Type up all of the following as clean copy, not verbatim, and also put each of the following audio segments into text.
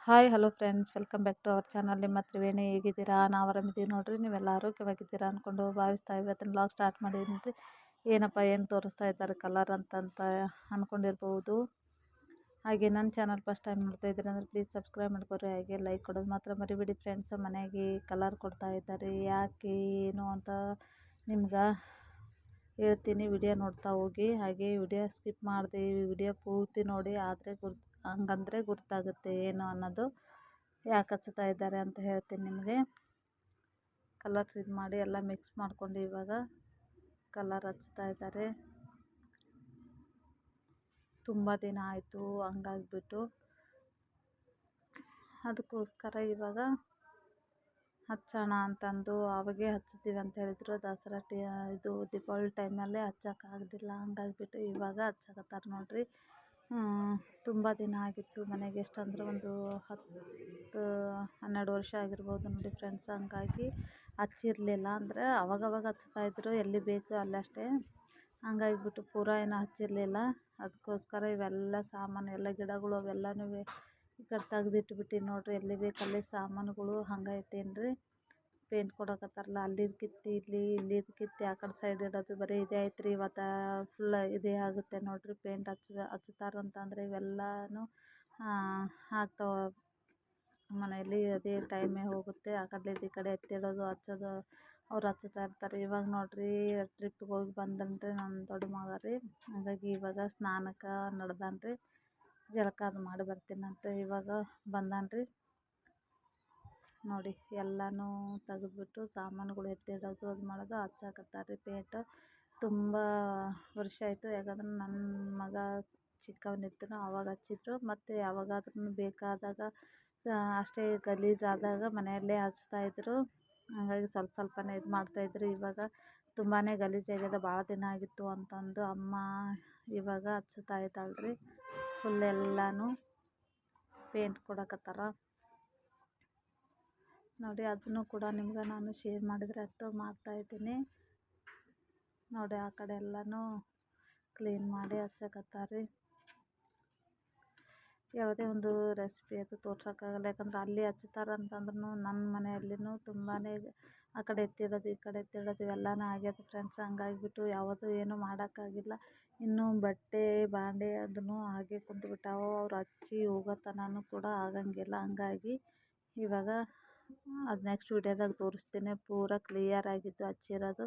Hi hello friends, welcome back to our channel. ನಿಮ್ಮ ತ್ರಿವೇಣಿ ಹೇಗಿದ್ದೀರಾ? ನಾವು ಆರಾಮಿದ್ದೀವಿ ನೋಡ್ರಿ. ನೀವೆಲ್ಲ ಆರೋಗ್ಯವಾಗಿದ್ದೀರಾ ಅಂದ್ಕೊಂಡು ಭಾವಿಸ್ತಾ ಇವತ್ತಿನ ಬ್ಲಾಗ್ ಸ್ಟಾರ್ಟ್ ಮಾಡಿದ್ದೀನಿ ರೀ. ಏನಪ್ಪ ಏನು ತೋರಿಸ್ತಾ ಇದ್ದಾರೆ ಕಲರ್ ಅಂತ ಅಂದ್ಕೊಂಡಿರ್ಬೋದು. ಹಾಗೆ ನನ್ನ ಚಾನಲ್ ಫಸ್ಟ್ ಟೈಮ್ ನೋಡ್ತಾ ಇದ್ದೀರಿ ಅಂದರೆ ಪ್ಲೀಸ್ ಸಬ್ಸ್ಕ್ರೈಬ್ ಮಾಡ್ಕೊರಿ. ಹಾಗೆ ಲೈಕ್ ಕೊಡೋದು ಮಾತ್ರ ಮರಿಬೇಡಿ ಫ್ರೆಂಡ್ಸ್. ಮನೆಗೆ ಕಲರ್ ಕೊಡ್ತಾ ಇದ್ದಾರೆ, ಯಾಕೆ ಏನು ಅಂತ ನಿಮ್ಗೆ ಹೇಳ್ತೀನಿ. ವಿಡಿಯೋ ನೋಡ್ತಾ ಹೋಗಿ. ಹಾಗೆ ವಿಡಿಯೋ ಸ್ಕಿಪ್ ಮಾಡಿದೆ, ವಿಡಿಯೋ ಪೂರ್ತಿ ನೋಡಿ, ಆದರೆ ಹಂಗಂದ್ರೆ ಗೊತ್ತಾಗುತ್ತೆ ಏನು ಅನ್ನೋದು, ಯಾಕೆ ಹಚ್ತಾ ಇದ್ದಾರೆ ಅಂತ ಹೇಳ್ತೀನಿ ನಿಮಗೆ. ಕಲರ್ಸ್ ಇದು ಮಾಡಿ ಎಲ್ಲ ಮಿಕ್ಸ್ ಮಾಡ್ಕೊಂಡು ಇವಾಗ ಕಲರ್ ಹಚ್ತಾ ಇದ್ದಾರೆ. ತುಂಬ ದಿನ ಆಯಿತು ಹಂಗಾಗಿಬಿಟ್ಟು, ಅದಕ್ಕೋಸ್ಕರ ಇವಾಗ ಹಚ್ಚೋಣ ಅಂತಂದು ಅವಾಗೆ ಹಚ್ತೀವಿ ಅಂತ ಹೇಳಿದ್ರು. ದಸರಾ ಇದು ದೀಪಾವಳಿ ಟೈಮಲ್ಲೇ ಹಚ್ಚೋಕ್ಕಾಗೋದಿಲ್ಲ, ಹಂಗಾಗಿಬಿಟ್ಟು ಇವಾಗ ಹಚ್ಚಕತ್ತಾರೆ ನೋಡ್ರಿ. ತುಂಬ ದಿನ ಆಗಿತ್ತು. ಮನೆಗೆ ಎಷ್ಟಂದ್ರೆ ಒಂದು 10-12 ವರ್ಷ ಆಗಿರ್ಬೋದು ನೋಡಿ ಫ್ರೆಂಡ್ಸ್. ಹಂಗಾಗಿ ಹಚ್ಚಿರಲಿಲ್ಲ, ಅಂದರೆ ಅವಾಗವಾಗ ಹಚ್ತಾಯಿದ್ರು ಎಲ್ಲಿ ಬೇಕು ಅಲ್ಲಷ್ಟೇ. ಹಂಗಾಗಿಬಿಟ್ಟು ಪೂರ ಏನೂ ಹಚ್ಚಿರಲಿಲ್ಲ. ಅದಕ್ಕೋಸ್ಕರ ಇವೆಲ್ಲ ಸಾಮಾನು, ಎಲ್ಲ ಗಿಡಗಳು ಅವೆಲ್ಲನೂ ಈ ಕಡೆ ತೆಗ್ದಿಟ್ಬಿಟ್ಟು ನೋಡ್ರಿ. ಎಲ್ಲಿ ಬೇಕು ಅಲ್ಲಿ ಸಾಮಾನುಗಳು ಹಂಗೈತೇನು ರೀ. ಪೇಂಟ್ ಕೊಡಕತ್ತಾರಲ್ಲ, ಅಲ್ಲಿದ್ದು ಕಿತ್ತಿ ಇಲ್ಲಿದ್ದು ಕಿತ್ತಿ ಆ ಕಡೆ ಸೈಡ್ ಇಡೋದು, ಬರೀ ಇದೇ ಐತೆ ರೀ. ಇವತ್ತು ಫುಲ್ ಇದೇ ಆಗುತ್ತೆ ನೋಡ್ರಿ. ಪೇಂಟ್ ಹಚ್ತಾರಂತಂದರೆ ಇವೆಲ್ಲನೂ ಆಗ್ತಾವೆ ಮನೆಯಲ್ಲಿ. ಅದೇ ಟೈಮೇ ಹೋಗುತ್ತೆ. ಆ ಕಡೆದು ಈ ಕಡೆ ಎತ್ತಿಡೋದು ಹಚ್ಚೋದು ಅವ್ರು ಹಚ್ತಾ ಇರ್ತಾರೆ. ಇವಾಗ ನೋಡ್ರಿ ಟ್ರಿಪ್ಪಿಗೆ ಹೋಗಿ ಬಂದನ್ರಿ ನನ್ನ ದೊಡ್ಡ ಮಗ ರೀ. ಹಾಗಾಗಿ ಇವಾಗ ಸ್ನಾನಕ್ಕೆ ನಡೆದಾನ್ರಿ. ಜಳಕ ಅದು ಮಾಡಿ ಬರ್ತೀನಂತ ಇವಾಗ ಬಂದಾನ್ರಿ ನೋಡಿ. ಎಲ್ಲನೂ ತೆಗೆದ್ಬಿಟ್ಟು ಸಾಮಾನುಗಳು ಎತ್ತಿಡೋದು ಅದು ಮಾಡೋದು ಹಚ್ಚಾಕತ್ತಾರೆ ಪೇಂಟ್. ತುಂಬ ವರ್ಷ ಆಯಿತು, ಯಾಕಂದ್ರೆ ನನ್ನ ಮಗ ಚಿಕ್ಕವನಿದ್ದನು ಅವಾಗ ಹಚ್ಚಿದ್ರು. ಮತ್ತು ಯಾವಾಗಾದ್ರೂ ಬೇಕಾದಾಗ ಅಷ್ಟೇ ಗಲೀಜಾದಾಗ ಮನೆಯಲ್ಲೇ ಹಚ್ತಾಯಿದ್ರು. ಹಾಗಾಗಿ ಸ್ವಲ್ಪ ಸ್ವಲ್ಪನೇ ಇದು ಮಾಡ್ತಾಯಿದ್ರು. ಇವಾಗ ತುಂಬಾ ಗಲೀಜಾಗ್ಯದ, ಭಾಳ ದಿನ ಆಗಿತ್ತು ಅಂತಂದು ಅಮ್ಮ ಇವಾಗ ಹಚ್ತಾ ಇದ್ದಾಳ್ರಿ. ಫುಲ್ ಎಲ್ಲನೂ ಪೇಂಟ್ ಕೊಡಕತ್ತಾರ ನೋಡಿ. ಅದನ್ನು ಕೂಡ ನಿಮ್ಗೆ ನಾನು ಶೇರ್ ಮಾಡಿದರೆ ಅಷ್ಟು ಮಾಡ್ತಾಯಿದ್ದೀನಿ ನೋಡಿ. ಆ ಕಡೆ ಎಲ್ಲನೂ ಕ್ಲೀನ್ ಮಾಡಿ ಹಚ್ಚಕತ್ತಾರೆ. ಯಾವುದೇ ಒಂದು ರೆಸಿಪಿ ಅದು ತೋರ್ಸೋಕ್ಕಾಗಲ್ಲ, ಯಾಕಂದ್ರೆ ಅಲ್ಲಿ ಹಚ್ತಾರಂತಂದ್ರೂ ನನ್ನ ಮನೆಯಲ್ಲಿನೂ ತುಂಬಾ ಆ ಕಡೆ ಎತ್ತಿಡೋದು ಈ ಕಡೆ ಎತ್ತಿಡೋದು ಇವೆಲ್ಲನೂ ಆಗ್ಯದ ಫ್ರೆಂಡ್ಸ್. ಹಂಗಾಗಿಬಿಟ್ಟು ಯಾವುದೂ ಏನೂ ಮಾಡೋಕ್ಕಾಗಿಲ್ಲ. ಇನ್ನೂ ಬಟ್ಟೆ ಬಾಂಡೆ ಅದನ್ನು ಹಾಗೆ ಕುಂತ್ಬಿಟ್ಟಾವು. ಅವ್ರು ಹಚ್ಚಿ ಹೋಗೋ ತನಕ ಕೂಡ ಆಗಂಗಿಲ್ಲ. ಹಂಗಾಗಿ ಇವಾಗ ಅದು ನೆಕ್ಸ್ಟ್ ವಿಡಿಯೋದಾಗ ತೋರಿಸ್ತೀನಿ ಪೂರ ಕ್ಲಿಯರ್ ಆಗಿದ್ದು ಹಚ್ಚಿರೋದು.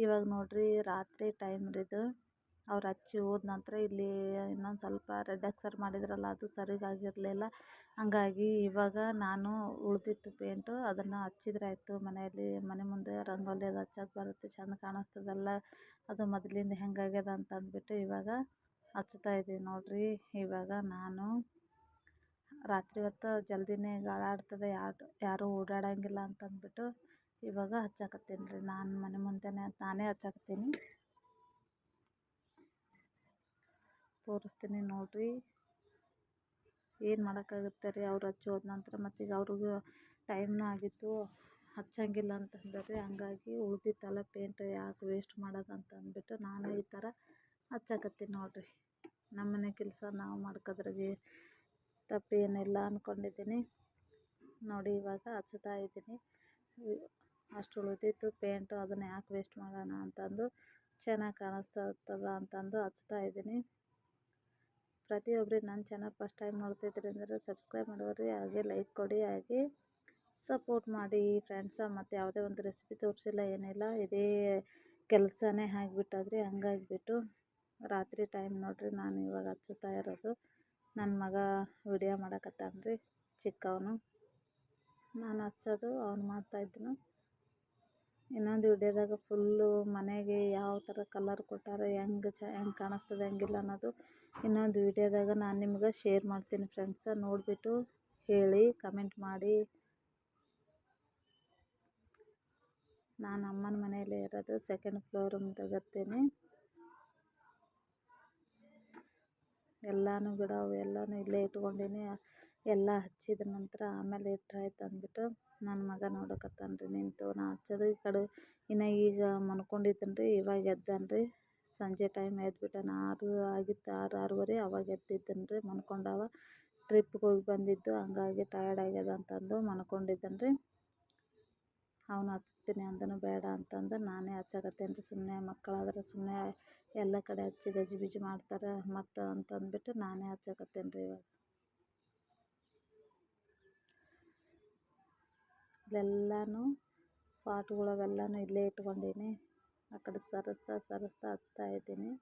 ಇವಾಗ ನೋಡ್ರಿ ರಾತ್ರಿ ಟೈಮ್ ಇದು. ಅವ್ರು ಹಚ್ಚಿ ಹೋದ ನಂತರ ಇಲ್ಲಿ ಇನ್ನೊಂದು ಸ್ವಲ್ಪ ರೆಡ್ ಅಕ್ಷರ ಮಾಡಿದ್ರಲ್ಲ, ಅದು ಸರಿಯಾಗಿರಲಿಲ್ಲ. ಹಂಗಾಗಿ ಇವಾಗ ನಾನು ಉಳಿದಿತ್ತು ಪೇಂಟು ಅದನ್ನು ಹಚ್ಚಿದ್ರೆ ಆಯಿತು. ಮನೆಯಲ್ಲಿ ಮನೆ ಮುಂದೆ ರಂಗೋಲಿ ಅದು ಹಚ್ಚೋಕೆ ಬರುತ್ತೆ, ಚೆಂದ ಕಾಣಿಸ್ತದಲ್ಲ. ಅದು ಮೊದಲಿಂದ ಹೆಂಗಾಗ್ಯದ ಅಂತ ಅಂದ್ಬಿಟ್ಟು ಇವಾಗ ಹಚ್ತಾ ಇದ್ದೀವಿ ನೋಡ್ರಿ. ಇವಾಗ ನಾನು ರಾತ್ರಿ ಹೊತ್ತು ಜಲ್ದಿನೇ ಗಾಳಿ ಆಡ್ತದೆ, ಯಾರೂ ಓಡಾಡೋಂಗಿಲ್ಲ ಅಂತಂದ್ಬಿಟ್ಟು ಇವಾಗ ಹಚ್ಚಾಕತ್ತೀನಿ ರೀ. ನಾನು ಮನೆ ಮುಂದೆನೇ ನಾನೇ ಹಚ್ಚಾಕತ್ತೀನಿ, ತೋರಿಸ್ತೀನಿ ನೋಡ್ರಿ. ಏನು ಮಾಡೋಕ್ಕಾಗುತ್ತೆ ರೀ, ಅವ್ರು ಹಚ್ಚಿ ಹೋದ ನಂತರ. ಮತ್ತು ಈಗ ಅವ್ರಿಗೂ ಟೈಮ್ನೂ ಆಗಿತ್ತು, ಹಚ್ಚಂಗಿಲ್ಲ ಅಂತಂದ್ರೆ. ಹಂಗಾಗಿ ಉಳ್ದಿತ್ತಲ್ಲ ಪೇಂಟ್ ಯಾಕೆ ವೇಸ್ಟ್ ಮಾಡೋದು ಅಂತ ಅಂದ್ಬಿಟ್ಟು ನಾನು ಈ ಥರ ಹಚ್ಚಾಕತ್ತೀನಿ ನೋಡ್ರಿ. ನಮ್ಮನೆ ಕೆಲಸ ನಾವು ಮಾಡ್ಕೋದ್ರಾಗೆ ತಪ್ಪೇನಿಲ್ಲ ಅಂದ್ಕೊಂಡಿದ್ದೀನಿ ನೋಡಿ. ಇವಾಗ ಹಚ್ತಾ ಇದ್ದೀನಿ. ಅಷ್ಟು ಉಳಿದಿತ್ತು ಪೇಂಟು, ಅದನ್ನು ಯಾಕೆ ವೇಸ್ಟ್ ಮಾಡೋಣ ಅಂತಂದು, ಚೆನ್ನಾಗಿ ಕಾಣಿಸ್ತದ ಅಂತಂದು ಹಚ್ತಾ ಇದ್ದೀನಿ. ಪ್ರತಿಯೊಬ್ಬರು ನನ್ನ ಚಾನಲ್ ಫಸ್ಟ್ ಟೈಮ್ ನೋಡ್ತಿದ್ರಿ ಅಂದರೆ ಸಬ್ಸ್ಕ್ರೈಬ್ ಮಾಡೋರಿ, ಹಾಗೆ ಲೈಕ್ ಕೊಡಿ, ಹಾಗೆ ಸಪೋರ್ಟ್ ಮಾಡಿ ಫ್ರೆಂಡ್ಸ. ಮತ್ತು ಯಾವುದೇ ಒಂದು ರೆಸಿಪಿ ತೋರಿಸಿಲ್ಲ ಏನಿಲ್ಲ, ಇದೇ ಕೆಲಸನೇ ಆಗಿಬಿಟ್ಟದ್ರಿ. ಹಂಗಾಗಿಬಿಟ್ಟು ರಾತ್ರಿ ಟೈಮ್ ನೋಡ್ರಿ ನಾನು ಇವಾಗ ಹಚ್ಚುತ್ತಾ ಇರೋದು. ನನ್ನ ಮಗ ವಿಡಿಯೋ ಮಾಡಕತ್ತಾನ್ರಿ ಚಿಕ್ಕವನು, ನಾನು ಹಚ್ಚೋದು ಅವ್ನು ಮಾಡ್ತಾಯಿದ್ದನು. ಇನ್ನೊಂದು ವಿಡಿಯೋದಾಗ ಫುಲ್ಲು ಮನೆಗೆ ಯಾವ ಥರ ಕಲರ್ ಕೊಟ್ಟಾರೆ, ಹೆಂಗೆ ಕಾಣಿಸ್ತದೆ ಹೆಂಗಿಲ್ಲ ಅನ್ನೋದು ಇನ್ನೊಂದು ವಿಡಿಯೋದಾಗ ನಾನು ನಿಮ್ಗೆ ಶೇರ್ ಮಾಡ್ತೀನಿ ಫ್ರೆಂಡ್ಸ. ನೋಡಿಬಿಟ್ಟು ಹೇಳಿ, ಕಮೆಂಟ್ ಮಾಡಿ. ನಾನು ಅಮ್ಮನ ಮನೆಯಲ್ಲೇ ಇರೋದು, ಸೆಕೆಂಡ್ ಫ್ಲೋರ್ ತೆಗಿತೀನಿ. ಎಲ್ಲನೂ ಗಿಡ ಎಲ್ಲನೂ ಇಲ್ಲೇ ಇಟ್ಕೊಂಡೀನಿ. ಎಲ್ಲ ಹಚ್ಚಿದ ನಂತರ ಆಮೇಲೆ ಇಟ್ರಾಯ್ತು ಅಂದ್ಬಿಟ್ಟು ನನ್ನ ಮಗ ನೋಡಕತ್ತಾನ್ರಿ ನಿಂತು. ನಾ ಹಚ್ಚೋದು ಈ ಕಡೆ ಇನ್ನು ಈಗ ಮನ್ಕೊಂಡಿದ್ದನ್ರಿ. ಇವಾಗ ಎದ್ದಾನ್ರಿ, ಸಂಜೆ ಟೈಮ್ ಎದ್ಬಿಟ್ಟಾನ. 6 ಆಗಿತ್ತು, 6-6:30 ಅವಾಗ ಎದ್ದಿದ್ದನ್ರಿ. ಮನ್ಕೊಂಡವ ಟ್ರಿಪ್ಗೆ ಹೋಗಿ ಬಂದಿದ್ದು, ಹಂಗಾಗಿ ಟಯರ್ಡ್ ಆಗ್ಯದ ಅಂತಂದು ಮನ್ಕೊಂಡಿದ್ದಾನೆ ರೀ. ಅವನು ಹಚ್ತೀನಿ ಅಂದನು, ಬೇಡ ಅಂತಂದು ನಾನೇ ಹಚ್ಚಕತ್ತೇನೆ ರೀ. ಸುಮ್ಮನೆ ಮಕ್ಕಳಾದ್ರೆ ಸುಮ್ಮನೆ ಎಲ್ಲ ಕಡೆ ಹಚ್ಚಿ ಗಜಿಬಿಜಿ ಮಾಡ್ತಾರೆ ಮತ್ತು ಅಂತಂದ್ಬಿಟ್ಟು ನಾನೇ ಹಚ್ಚಕತ್ತೇನೆ ರೀ. ಇವಾಗ ಇಲ್ಲೆಲ್ಲನೂ ಪಾಟ್ಗಳವೆಲ್ಲನೂ ಇಲ್ಲೇ ಇಟ್ಕೊಂಡೀನಿ. ಆ ಕಡೆ ಸರಿಸ್ತಾ ಹಚ್ತಾ ಇದ್ದೀನಿ.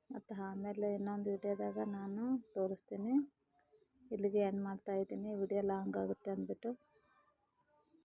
ಮತ್ತು ಆಮೇಲೆ ಇನ್ನೊಂದು ವಿಡಿಯೋದಾಗ ನಾನು ತೋರಿಸ್ತೀನಿ. ಇಲ್ಲಿಗೆ ಎಂಡ್ ಮಾಡ್ತಾಯಿದ್ದೀನಿ. ವಿಡಿಯೋ ಲಾಂಗ್ ಆಗುತ್ತೆ ಅಂದ್ಬಿಟ್ಟು